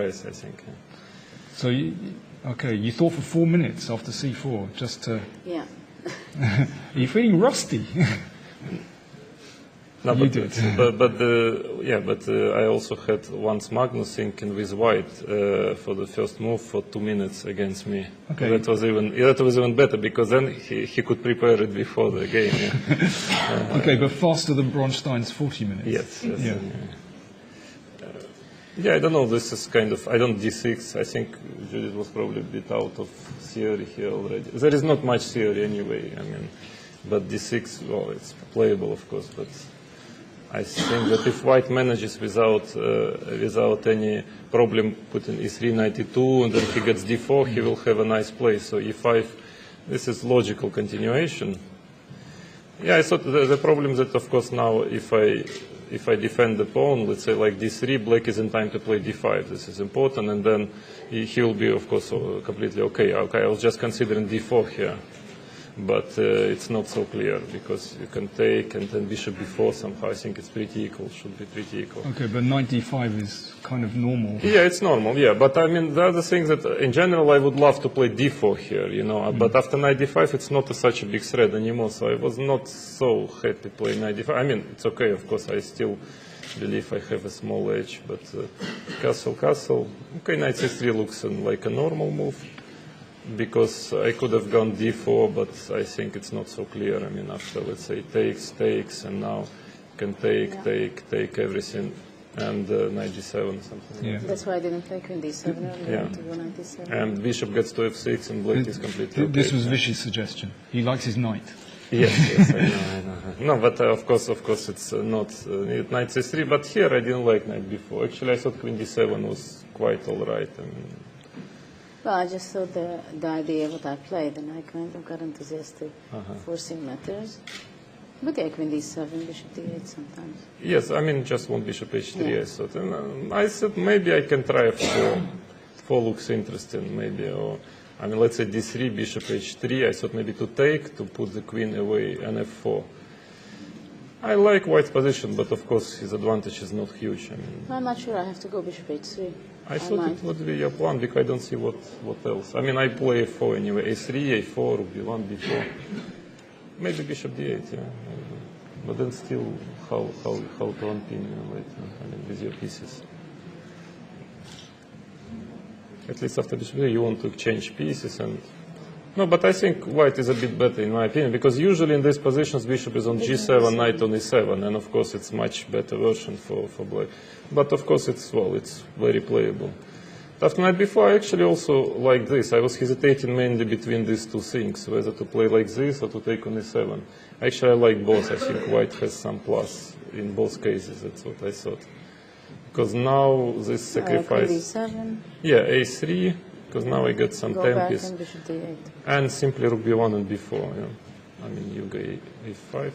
guys, I think. Yeah. So, you thought for 4 minutes after c4, just to... Yeah. Are you feeling rusty? No, You but, did. I also had once Magnus thinking with white for the first move for 2 minutes against me. Okay. That was even better because then he could prepare it before the game. Yeah. Okay, but faster than Bronstein's 40 minutes. Yes. Yeah. Yeah, I don't know. This is kind of, I don't d6. I think Judith was probably a bit out of theory here already. There is not much theory anyway. I mean, but d6, well, it's playable, of course. But I think that if white manages without any problem putting e3 92 and then he gets d4, he will have a nice play. So e5, this is logical continuation. Yeah, I thought the problem is that, of course, now if I defend the pawn, let's say like d3, black is in time to play d5. This is important, and then he will be, of course, completely okay. Okay, I was just considering d4 here, but it's not so clear because you can take and then bishop b4 somehow. I think it's pretty equal, should be pretty equal. Okay, but knight d5 is kind of normal. Yeah, it's normal, yeah. But I mean, the other thing that in general I would love to play d4 here, you know. But after knight d5, it's not such a big threat anymore. So I was not so happy playing knight d5. I mean, it's okay, of course. I still believe I have a small edge, but castle. Okay, knight c3 looks like a normal move because I could have gone d4, but I think it's not so clear. I mean, after let's say takes, and now you can take everything. And knight d7 something. Yeah. That's why I didn't play queen d7 earlier, to go knight d7. And bishop gets to f6 and black is completely okay. This was Vishy's suggestion. He likes his knight. Yes, I know. No, but of course it's not knight c3. But here I didn't like knight b4. Actually, I thought queen d7 was quite all right. I mean, Well, I just thought the idea of what I played, and I kind of got enthusiastic forcing matters. Okay, queen d7, bishop d8 sometimes. Yes, I mean, just one bishop h3, I thought. And I said maybe I can try f4. 4 looks interesting, maybe. Or, I mean, let's say d3, bishop h3. I thought maybe to take, to put the queen away, and f4. I like white's position, but of course his advantage is not huge. I mean, I'm not sure I have to go bishop h3. I thought it would be your plan, because I don't see what else. I mean, I play f4 anyway. a3, a4, b1, b4. Maybe bishop d8, yeah. But then still, how to unpin later, I mean, with your pieces. At least after bishop d8, you want to change pieces and... No, but I think white is a bit better in my opinion, because usually in these positions, bishop is on g7, knight on e7, and of course it's much better version for black. But of course it's very playable. After knight b4, I actually also like this. I was hesitating mainly between these two things, whether to play like this or to take on e7. Actually, I like both. I think white has some plus in both cases. That's what I thought. Because now this sacrifice... d7. Yeah, a3, because now I get some tempies. And bishop d8. And simply rook b1 and b4. Yeah. I mean, you go a5.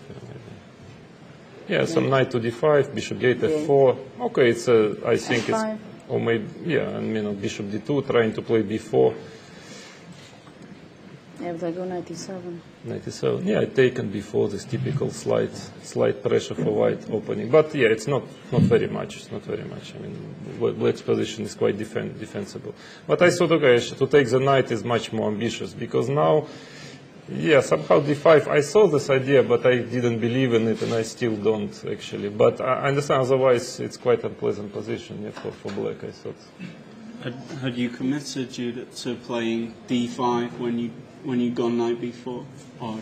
Yeah, some knight to d5, bishop d8, f4. Okay, it's I think f5. it's... Or maybe, yeah, and bishop d2, trying to play b4. Yeah, but I go knight e7. Knight e7. Yeah, I taken before this typical slight pressure for white opening. But yeah, it's not very much. It's not very much. I mean, black's position is quite defensible. But I thought, okay, to take the knight is much more ambitious, because now, yeah, somehow d5, I saw this idea, but I didn't believe in it, and I still don't, actually. But I understand, otherwise, it's quite unpleasant position for black, I thought. Had you committed, Judith, to playing d5 when you'd gone knight b4? Or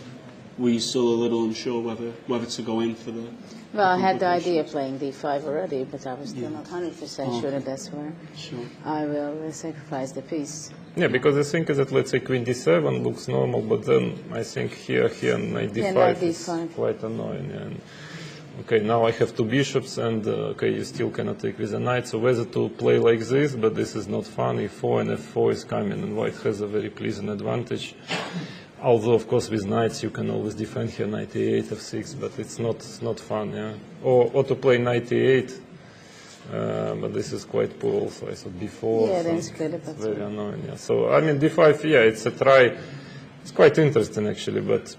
were you still a little unsure whether to go in for the... Well, I had the idea of playing d5 already, but I was still not 100% sure that that's where I will sacrifice the piece. Yeah, because the thing is that, let's say, queen d7 looks normal, but then I think here knight d5 is quite annoying. And, okay, now I have two bishops, and okay, you still cannot take with a knight, so whether to play like this, but this is not fun. e4 and f4 is coming, and white has a very pleasant advantage. Although, of course, with knights you can always defend here, knight e8, f6, but it's not fun, yeah. Or to play knight e8. But this is quite poor also. I thought b4. Yeah, then it's very annoying. Yeah. So I mean d5. Yeah, it's a try. It's quite interesting actually, but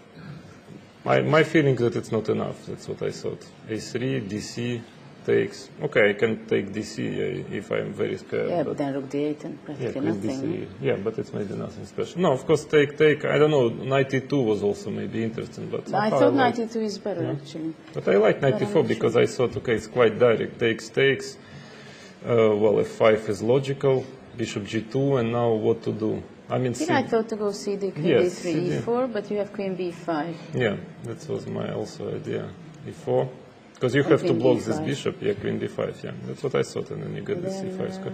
my feeling that it's not enough. That's what I thought. a3, dc, takes. Okay, I can take DC if I'm very scared. Yeah, but then rook d8 and yeah, practically queen nothing. DC. Yeah, but it's maybe nothing special. No, of course, take. I don't know, knight e2 was also maybe interesting, but I somehow thought like- knight e2 is better, actually. But I like knight But I'm e4 not because sure. I thought, okay, it's quite direct. Takes. Well, f5 is logical. Bishop g2, and now what to do? I mean, Here I thought to go cd, queen Yes, d3, CD. e4, but you have queen b5. yeah, that was my also idea. e4. Because you And have to queen block d5. this bishop, yeah, queen d5, yeah. That's what I thought, and then you get the Then, c5 square.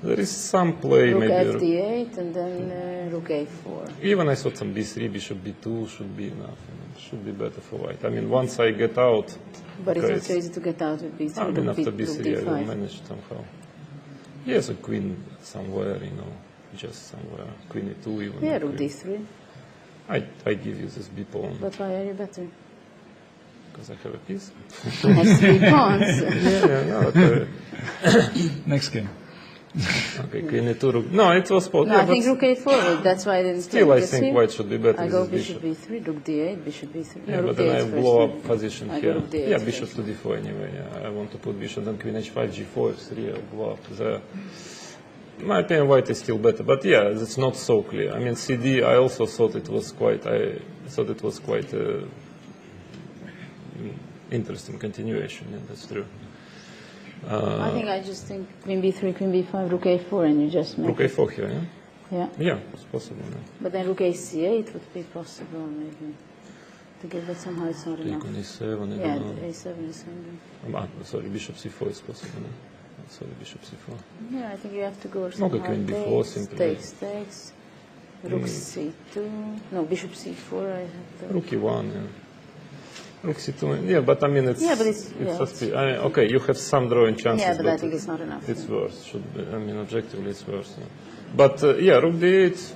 There is some play, Rook maybe. fd8 and then rook a4. Even I thought some b3, bishop b2 should be enough. Should be better for white. I mean, once I get out, But okay, it's not so easy to get out with b3, I mean, after rook b3, I will d5. manage somehow. Yes, a queen somewhere, just somewhere. Queen e2 even. Yeah, a rook queen. d3. I give you this b pawn But why are you better? because I have a piece. It has 3 pawns. Yeah, no, okay. Next game. Okay, queen e2, rook. No, it was spot. No, Yeah, I think but rook a4, that's why I didn't still, take I it. think See? white should be better I with go this bishop bishop. b3, rook d8, bishop b3. Yeah, No, but rook then d8 I first, blow maybe. up position I go here. rook d8 Yeah, first. bishop to d4 anyway. Yeah, I want to put bishop, then queen h5, g4, f3, I'll blow up there. In my opinion, white is still better, but yeah, it's not so clear. I mean, CD, I also thought it was quite interesting continuation. Yeah, that's true. I think I just think queen b3, queen b5, rook a4, and you just make Rook it. a4 here, yeah? Yeah. Yeah, it's possible. Yeah. But then rook ac8 would be possible, maybe. To give that somehow it's not Take enough. on e7, I Yeah, don't know. a7 is something. Sorry, bishop c4 is possible. No? Sorry, bishop c4. Yeah, I think you have to go somehow. queen b4 simply. Takes. Rook c2. No, bishop c4. I have to. Rook e1, yeah. Rook c2, yeah, but I mean, it's Yeah, but it's- yeah, suspicious. I mean, okay, you have some drawing chances, Yeah, but I think it's not enough. it's worse. Should be, I mean, objectively, it's worse. Yeah. But yeah, rook d8.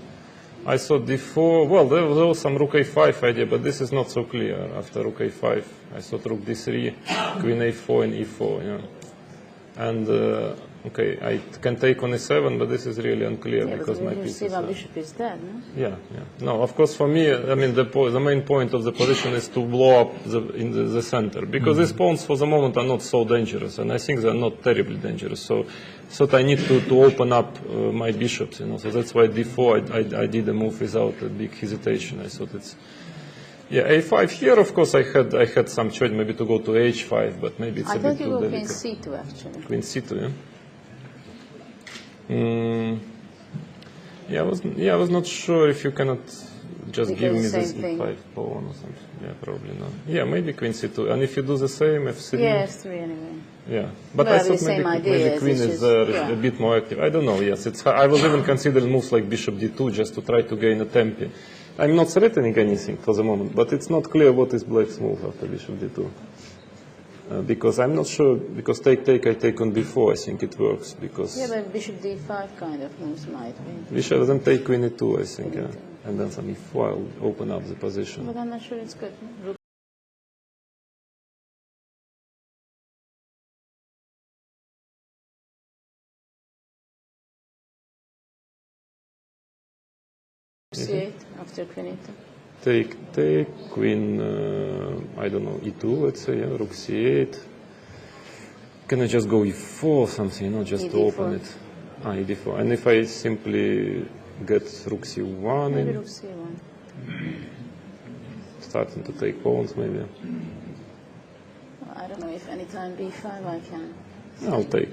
I saw d4. Well, there was also some rook a5 idea, but this is not so clear. After rook a5, I thought rook d3, queen a4, and e4. Yeah. And okay, I can take on e7, but this is really unclear Yeah, because but my when you piece see is. my bishop is dead, no? Yeah, yeah. No, of course, for me, I mean, the main point of the position is to blow up in the center, because these pawns for the moment are not so dangerous, and I think they're not terribly dangerous. So I need to open up my bishops, So that's why d4 I did a move without a big hesitation. I thought it's. Yeah, a5 here, of course, I had some choice maybe to go to h5, but maybe it's I a bit thought you too go queen delicate. c2, actually. Queen c2, yeah. I was not sure if you cannot just give me Because this same thing. e5 pawn or something. Yeah, probably not. Yeah, maybe queen c2. And if you do the same, f3. Yeah, f3 anyway. Yeah, but Well, I the thought same maybe idea, queen it's is just- there yeah. a bit more active. I don't know. Yes, I was even considering moves like bishop d2 just to try to gain a tempo. I'm not threatening anything for the moment, but it's not clear what is black's move after bishop d2. Because I'm not sure, because I take on b4, I think it works, because Yeah, but bishop d5 kind of moves might be. bishop then take queen e2, I think, Queen yeah. e2. And then some e4 will open up the position. But I'm not sure it's good. Rook c8 after queen e2. Take queen, I don't know, e2, let's say, yeah, rook c8. Can I just go e4 or something, just to E4. open it? E4. And if I simply get rook c1 Maybe in, rook c1. starting to take pawns maybe. I don't know if anytime b5 I can. I'll take,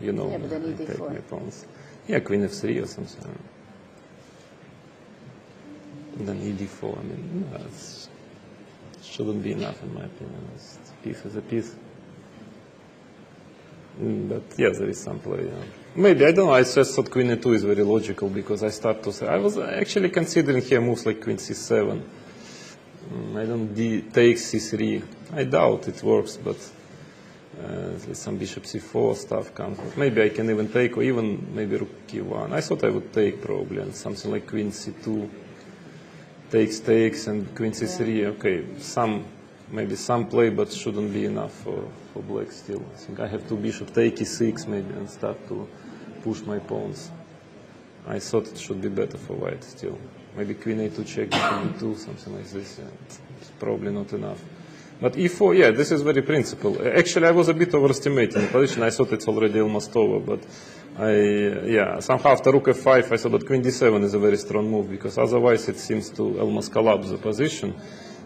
Yeah, but then I take e4. my pawns. Yeah, queen f3 or something. And then e4, I mean, it shouldn't be enough in my opinion. A piece is a piece. But yeah, there is some play. Yeah. Maybe, I don't know, I just thought queen e2 is very logical because I start to say, I was actually considering here moves like queen c7. I don't take c3. I doubt it works, but some bishop c4 stuff comes. Maybe I can even take, or even maybe rook e1. I thought I would take probably, and something like queen c2. Takes, and queen c3. Okay, maybe some play, but shouldn't be enough for black still. I think I have to bishop take e6 maybe and start to push my pawns. I thought it should be better for white still. Maybe queen a2 check, bishop e2, something like this. Yeah. It's probably not enough. But e4, yeah, this is very principle. Actually, I was a bit overestimating the position. I thought it's already almost over, but somehow after rook f5, I thought that queen d7 is a very strong move, because otherwise it seems to almost collapse the position.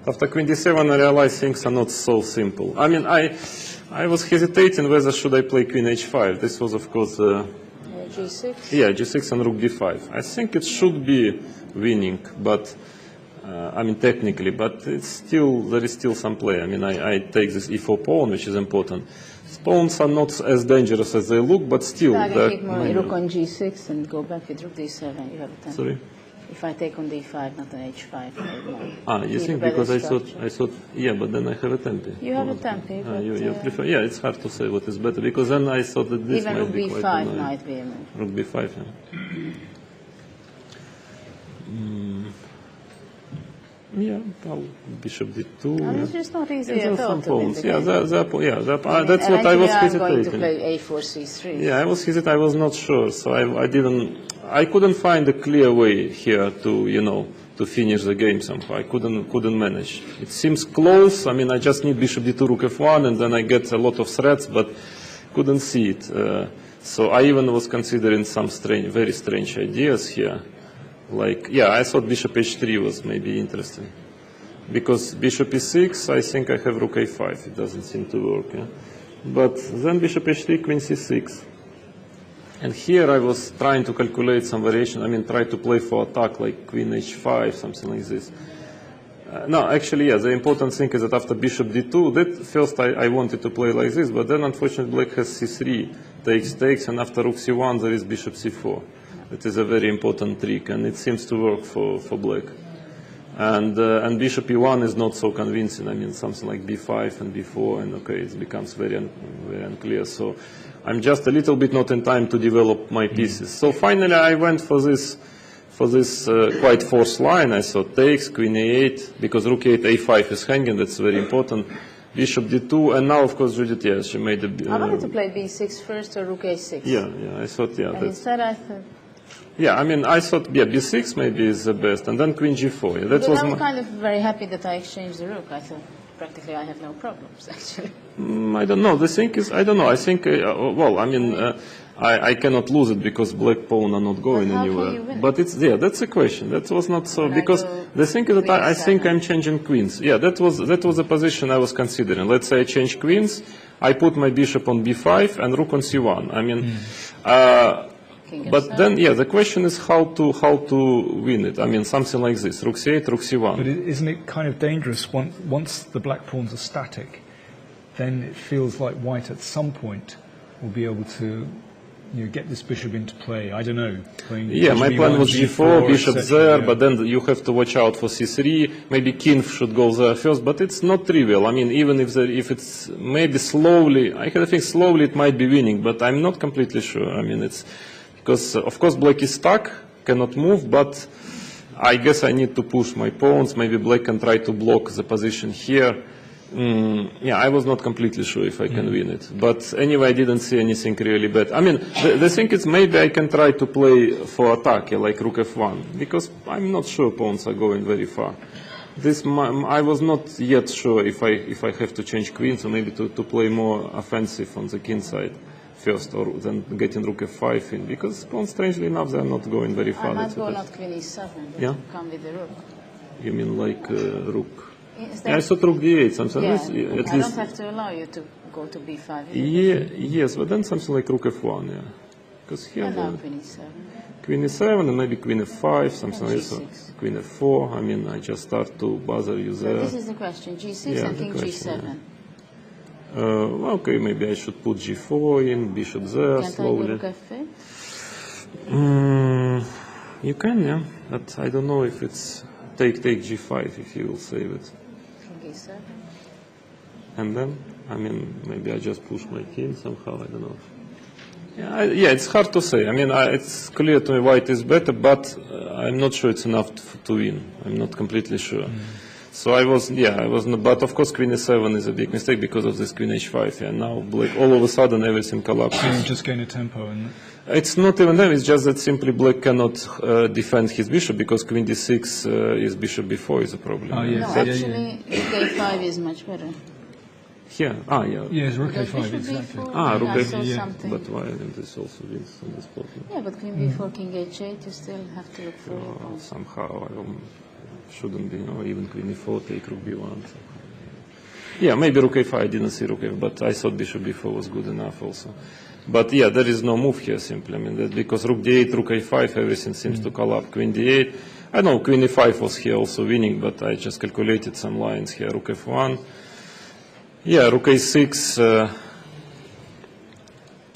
After queen d7, I realized things are not so simple. I mean, I was hesitating whether should I play queen h5. This was, of course, G6? yeah, g6 and rook d5. I think it should be winning, but I mean technically, but it's still, there is still some play. I mean, I take this e4 pawn, which is important. Pawns are not as dangerous as they look, but still. I can keep my rook on g6 and go back with rook d7. You have a tempo. Sorry? If I take on d5, not on h5. Ah, you think because I thought, yeah, but then I have a tempo. You have a tempo, but you prefer, yeah, it's hard to say what is better, because then I thought that this even might rook be quite b5 annoying. might be a move. Rook b5, yeah. Yeah, well, bishop d2. I mean, it's just not easy Yeah, at there are all some to win pawns. the Yeah, game. that's what I was I'm going to hesitating. play a4, c3. Yeah, I was hesitant. I was not sure, so I couldn't find a clear way here to, you know, to finish the game somehow. I couldn't manage. It seems close. I mean, I just need bishop d2, rook f1, and then I get a lot of threats, but couldn't see it. So I even was considering some very strange ideas here. Like, yeah, I thought bishop h3 was maybe interesting. Because bishop e6, I think I have rook a5. It doesn't seem to work. Yeah? But then bishop h3, queen c6. And here I was trying to calculate some variation. I mean, try to play for attack, like queen h5, something like this. No, actually, yeah, the important thing is that after bishop d2, that first I wanted to play like this, but then unfortunately black has c3, takes, and after rook c1 there is bishop c4. It is a very important trick, and it seems to work for black. And bishop e1 is not so convincing. I mean, something like b5 and b4, and okay, it becomes very unclear. So I'm just a little bit not in time to develop my pieces. So finally I went for this quite forced line. I thought takes, queen a8, because rook a8, a5 is hanging, that's very important. Bishop d2, and now of course Judith, yeah, she made a... I wanted to play b6 first or rook a6. Yeah, I thought, yeah. And instead I thought... Yeah, I mean, I thought, yeah, b6 maybe is the best, and then queen g4. Yeah, that was I was kind of very happy that I exchanged the rook. I thought practically I have no problems, actually. I don't know. The thing is, I don't know. I think, well, I mean, I cannot lose it because black pawn are not going But how anywhere. can you win But it's, yeah, that's a question. That was not so, When I because go the thing is that I queen think seven. I'm changing queens. Yeah, that was the position I was considering. Let's say I change queens, I put my bishop on b5 and rook on c1. I mean, King but f7. then, yeah, the question is how to win it. I mean, something like this, rook c8, rook c1. But isn't it kind of dangerous once the black pawns are static, then it feels like white at some point will be able to, you know, get this bishop into play. I don't know. Yeah, my bishop plan E1, was g4, bishop etc., there, yeah. but then you have to watch out for c3. Maybe king should go there first, but it's not trivial. I mean, even if it's maybe slowly, I think slowly it might be winning, but I'm not completely sure. I mean, it's because, of course, black is stuck, cannot move, but I guess I need to push my pawns. Maybe black can try to block the position here. Yeah, I was not completely sure if I can win it. But anyway, I didn't see anything really bad. I mean, the thing is maybe I can try to play for attack, like rook f1, because I'm not sure pawns are going very far. I was not yet sure if I have to change queens or maybe to play more offensive on the king side first, or then getting rook f5 in, because pawns, strangely enough, they're not going very far. I might That's go what not queen e7, but Yeah? come with the rook. You mean like rook? Is Yeah, I thought rook d8, something yeah, at I least. don't have to allow you to go to b5. Yeah, yes, but then something like rook f1, yeah. Because here And now the queen e7. queen e7 and maybe queen f5, something And like that. G6. Queen f4, I mean, I just start to bother you So there. this is the question, g6 Yeah, and the king question, g7. Well, okay, maybe I should put g4 in, bishop there Can't I go slowly. rook f8? You can, yeah, but I don't know if it's take g5 if you will save it. King e7. And then, I mean, maybe I just push my king somehow, I don't know. Yeah, it's hard to say. I mean, it's clear to me white is better, but I'm not sure it's enough to win. I'm not completely sure. So I was not, but of course queen e7 is a big mistake because of this queen h5. Yeah, now black, all of a sudden everything collapses. So you just gain a tempo. And It's not even that, it's just that simply black cannot defend his bishop because queen d6 is bishop b4 is a problem. Oh, No, yes. actually, rook a5 is much better. Here, yeah. yes, rook Because a5, bishop exactly. b4, Rook I a5, saw yeah. something. But why didn't this also wins on this problem? Yeah, but queen b4, king h8, you still have to look for your pawn. Somehow shouldn't be, even queen e4, take rook b1. So. Yeah, maybe rook a5, I didn't see rook a5, but I thought bishop b4 was good enough also. But yeah, there is no move here simply. I mean, that because rook d8, rook a5, everything seems to collapse. Queen d8, I know queen e5 was here also winning, but I just calculated some lines here. Rook f1. Yeah, rook a6.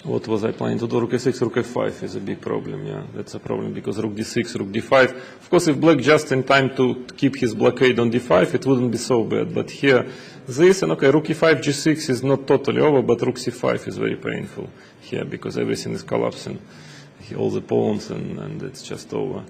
What was I planning to do? Rook a6, rook f5 is a big problem. Yeah, that's a problem because rook d6, rook d5. Of course, if black just in time to keep his blockade on d5, it wouldn't be so bad. But here, this and okay, rook e5, g6 is not totally over, but rook c5 is very painful here because everything is collapsing, all the pawns, and it's just over.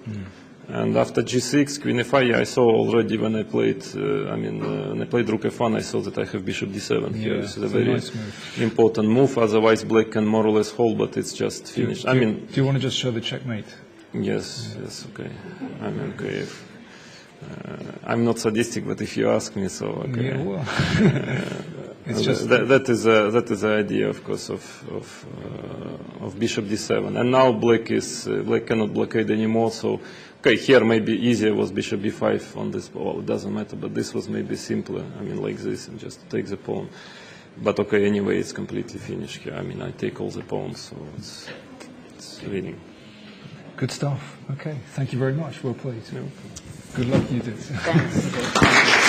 And after g6, queen f5, yeah, I saw already when I played, when I played rook f1, I saw that I have bishop d7 here. Yeah, This is a it's a very nice move. important move, otherwise black can more or less hold, but it's just finished. Do you want to just show the checkmate? Yes, okay. Okay. I'm not sadistic, but if you ask me, so okay. Yeah, well, it's just that is the idea, of course, of bishop d7, and now black cannot blockade anymore. So, okay, here maybe easier was bishop b5 on this. Well, it doesn't matter, but this was maybe simpler. I mean, like this, and just take the pawn. But okay, anyway, it's completely finished here. I mean, I take all the pawns, so it's winning. good stuff. Okay, thank you very much. Well played. Good luck, Judith. Thanks.